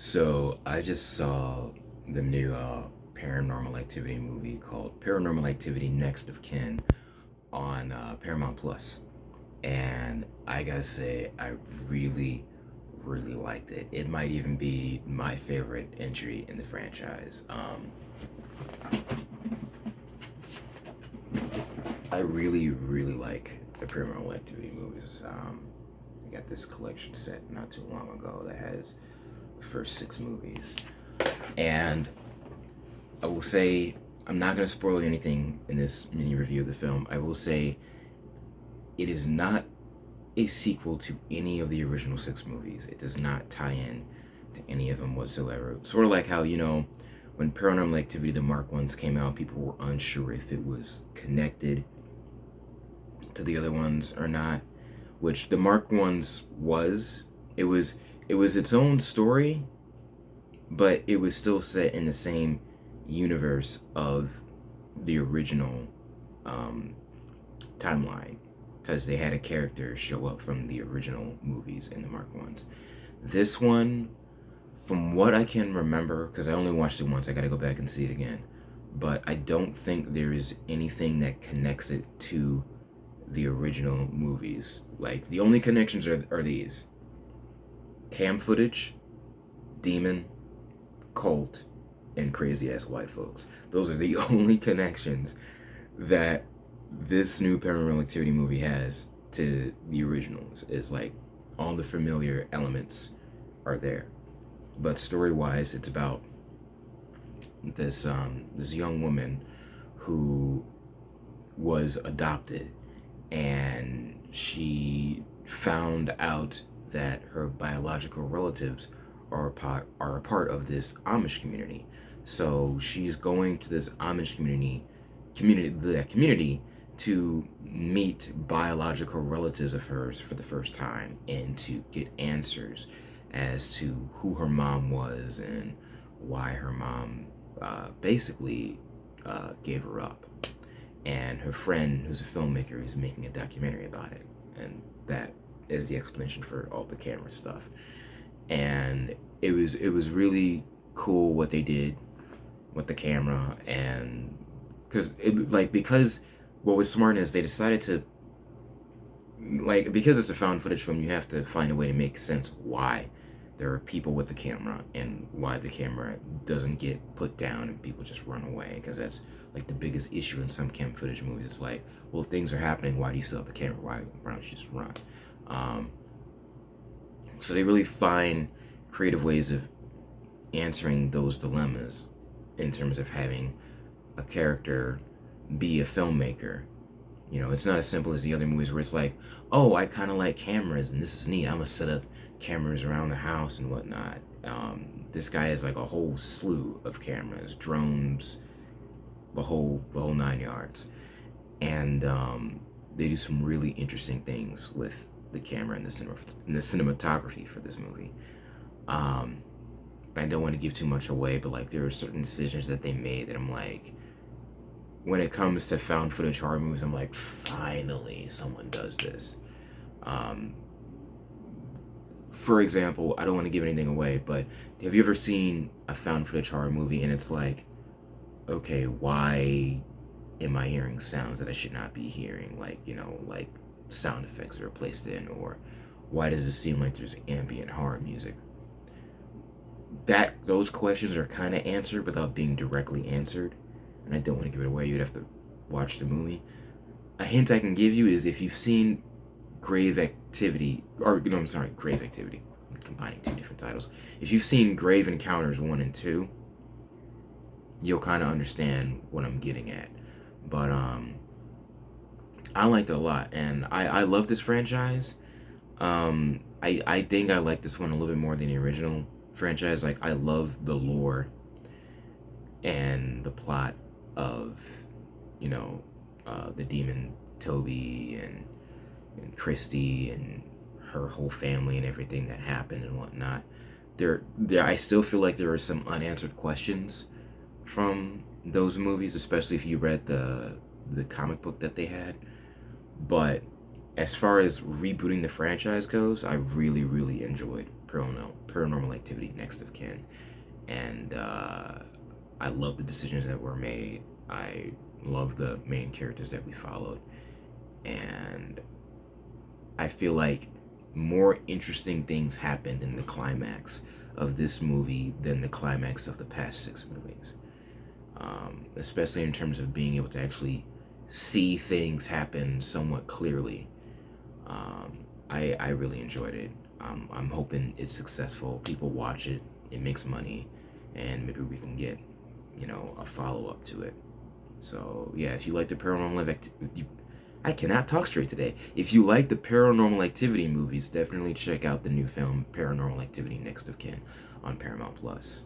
So I just saw the new Paranormal Activity movie called Paranormal Activity: Next of Kin on Paramount Plus, and I gotta say I really, really liked it. It might even be my favorite entry in the franchise. I really, really like the Paranormal Activity movies. I got this collection set not too long ago that has the first six movies, and I will say I'm not going to spoil anything in this mini review of the film. I will say it is not a sequel to any of the original six movies. It does not tie in to any of them whatsoever. Sort of like how, when Paranormal Activity, the Mark ones came out, people were unsure if it was connected to the other ones or not, which the Mark ones was. It was its own story, but it was still set in the same universe of the original um, timeline because they had a character show up from the original movies in the Mark ones. This one, from what I can remember, because I only watched it once, I got to go back and see it again. But I don't think there is anything that connects it to the original movies. Like, the only connections are these: cam footage, demon, cult, and crazy ass white folks. Those are the only connections that this new Paranormal Activity movie has to the originals. Is like all the familiar elements are there, but story wise, it's about this young woman who was adopted, and she found out that her biological relatives are a part of this Amish community. So she's going to this Amish community to meet biological relatives of hers for the first time and to get answers as to who her mom was and why her mom basically gave her up. And her friend, who's a filmmaker, is making a documentary about it, and that is the explanation for all the camera stuff. And it was really cool what they did with the camera, and because what was smart is they decided to, because it's a found footage film, you have to find a way to make sense why there are people with the camera and why the camera doesn't get put down and people just run away, because that's like the biggest issue in some cam footage movies. It's like, well, if things are happening, why do you still have the camera? Why don't you just run? um, so they really find creative ways of answering those dilemmas in terms of having a character be a filmmaker. It's not as simple as the other movies where it's like, oh, I kind of like cameras and this is neat. I'm gonna set up cameras around the house and whatnot. This guy has like a whole slew of cameras, drones, the whole nine yards, and they do some really interesting things with the camera and the cinematography for this movie. Um, I don't want to give too much away, but like there are certain decisions that they made that I'm like, when it comes to found footage horror movies, I'm like, finally someone does this. Um, for example, I don't want to give anything away, but have you ever seen a found footage horror movie and it's like, okay, why am I hearing sounds that I should not be hearing? Like sound effects that are placed in, or why does it seem like there's ambient horror music? Those questions are kind of answered without being directly answered, and I don't want to give it away. You'd have to watch the movie. A hint I can give you is if you've seen Grave Activity, or no, I'm sorry, Grave Activity. I'm combining two different titles. If you've seen Grave Encounters 1 and 2, you'll kind of understand what I'm getting at. But I liked it a lot, and I love this franchise. I think I like this one a little bit more than the original franchise. Like, I love the lore and the plot of, the demon Toby and Christy and her whole family and everything that happened and whatnot. I still feel like there are some unanswered questions from those movies, especially if you read the comic book that they had. But as far as rebooting the franchise goes, I really, really enjoyed Paranormal Activity Next of Kin, and I love the decisions that were made. I love the main characters that we followed, and I feel like more interesting things happened in the climax of this movie than the climax of the past 6 movies. Especially in terms of being able to actually see things happen somewhat clearly. I really enjoyed it. I'm hoping it's successful. People watch it, it makes money, and maybe we can get, a follow up to it. So yeah, if you like the paranormal activity, I cannot talk straight today. If you like the Paranormal Activity movies, definitely check out the new film Paranormal Activity Next of Kin on Paramount Plus.